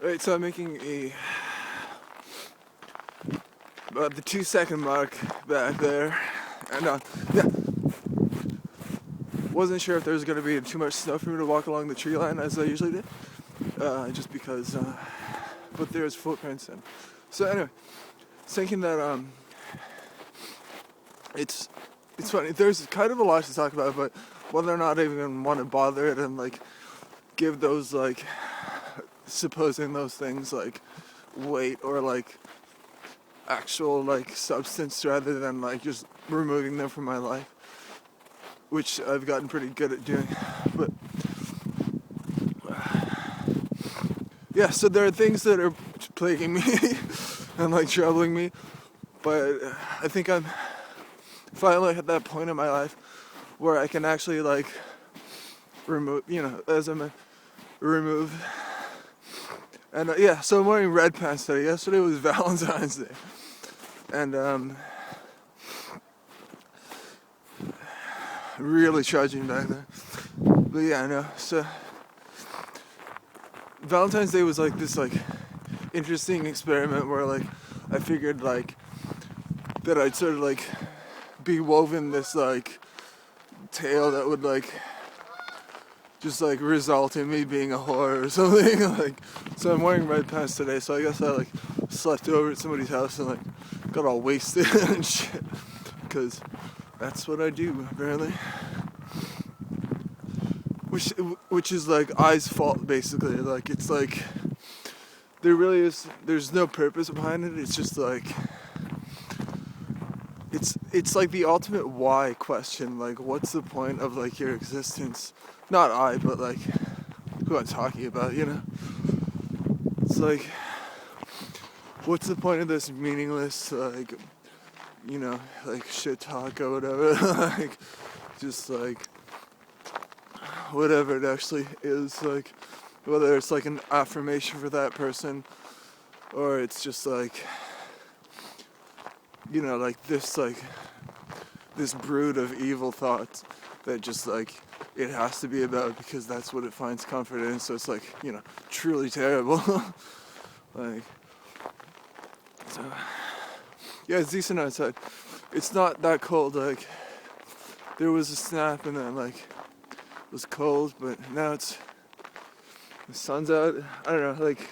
Right, so I'm making about the 2 second mark back there, and yeah, wasn't sure if there was gonna be too much snow for me to walk along the tree line as I usually do, just because, but there's footprints, and so anyway, thinking that it's funny. There's kind of a lot to talk about, but whether or not I even want to bother it and like give those like supposing those things like weight or like actual like substance rather than like just removing them from my life, which I've gotten pretty good at doing. But yeah, so there are things that are plaguing me and like troubling me, but I think I'm finally at that point in my life where I can actually like remove, as I'm remove. And yeah, so I'm wearing red pants today. Yesterday was Valentine's Day, and really charging back there. But yeah, no. So Valentine's Day was like this like interesting experiment where like I figured like that I'd sort of like be woven this like tale that would like just like result in me being a whore or something. Like, so I'm wearing red pants today, so I guess I like slept over at somebody's house and like got all wasted and shit, because that's what I do apparently, which is like I's fault basically. Like, it's like there's no purpose behind it. It's just like it's like the ultimate why question. Like, what's the point of like your existence? Not I, but like who I'm talking about, It's like, what's the point of this meaningless like, like shit talk or whatever? Like, just like whatever it actually is, like whether it's like an affirmation for that person or it's just like, like this brood of evil thoughts that just like it has to be about because that's what it finds comfort in. So it's like, truly terrible. Like, so yeah, it's decent outside. It's not that cold. Like, there was a snap and then like it was cold, but now the sun's out. I don't know, like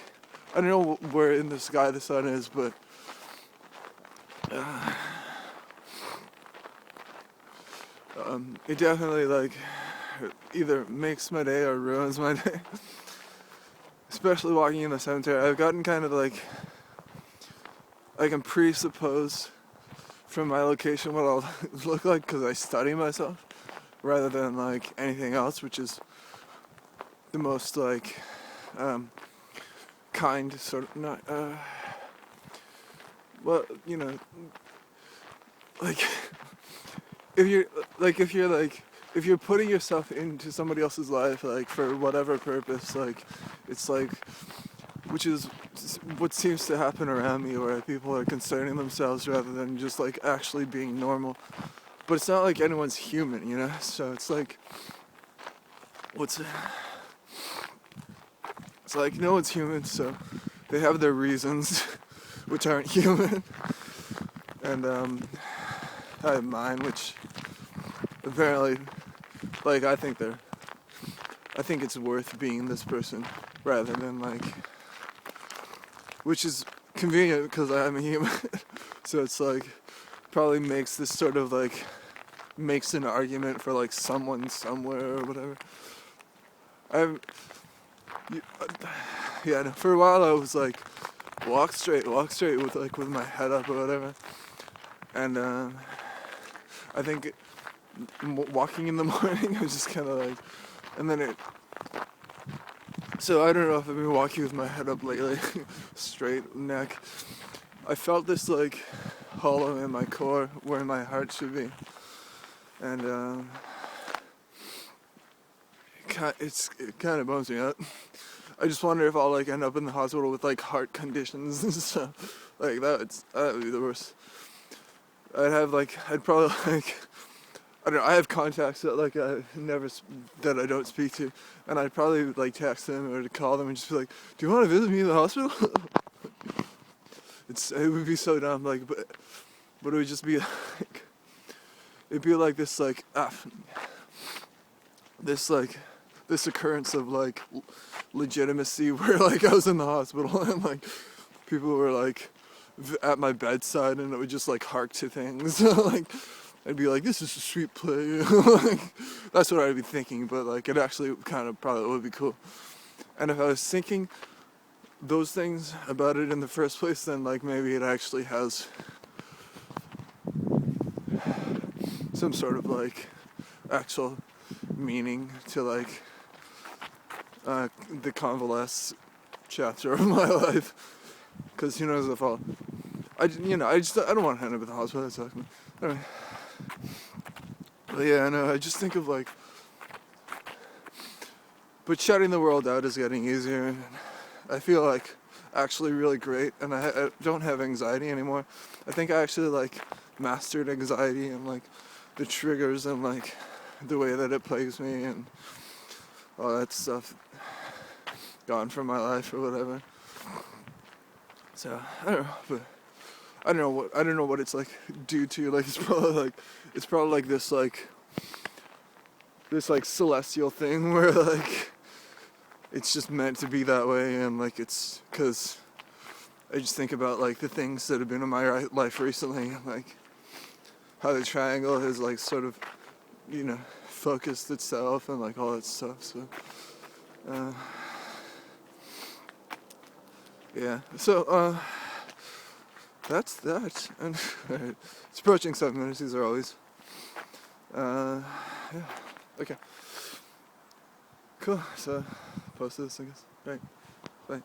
I don't know where in the sky the sun is, but it definitely like either makes my day or ruins my day. Especially walking in the cemetery, I've gotten kind of like I can presuppose from my location what I'll look like because I study myself rather than like anything else, which is the most like kind sort of not well, like if you're putting yourself into somebody else's life like for whatever purpose, like it's like, which is what seems to happen around me, where people are concerning themselves rather than just like actually being normal. But it's not like anyone's human, so it's like it's like no one's human, so they have their reasons which aren't human, and I have mine, which apparently, like, I think it's worth being this person rather than like, which is convenient because I'm a human. So it's like probably makes this sort of like makes an argument for like someone somewhere or whatever. Yeah, no, for a while I was like walk straight with my head up or whatever, and I think walking in the morning I was just kind of like, and then so I don't know if I've been walking with my head up lately, straight neck. I felt this like hollow in my core where my heart should be, and it kind of bums me out. I just wonder if I'll like end up in the hospital with like heart conditions and stuff. Like that would be the worst. I'd probably like I don't know, I have contacts that like that I don't speak to, and I'd probably like text them or to call them and just be like, "Do you want to visit me in the hospital?" It would be so dumb, like, but it would just be like, it'd be like this like this like this occurrence of like legitimacy where like I was in the hospital and like people were like at my bedside and it would just like hark to things. Like I'd be like, this is a sweet play. Like, that's what I'd be thinking, but like it actually kind of probably would be cool. And if I was thinking those things about it in the first place, then like maybe it actually has some sort of like actual meaning to like the convalesce chapter of my life. Because who knows if I don't want to end up at the hospital. That sucks. Anyway. But yeah, I know. I just think of like, but shutting the world out is getting easier. And I feel like actually really great, and I don't have anxiety anymore. I think I actually like mastered anxiety and like the triggers and like the way that it plagues me and all that stuff gone from my life or whatever. So I don't know, but I don't know what it's like due to. Like it's probably like this celestial thing where like it's just meant to be that way, and like it's because I just think about like the things that have been in my life recently, and like how the triangle has like sort of focused itself and like all that stuff. So yeah, so that's that. And it's approaching 7 minutes. These are always yeah, okay, cool. So post this, I guess. Right, bye.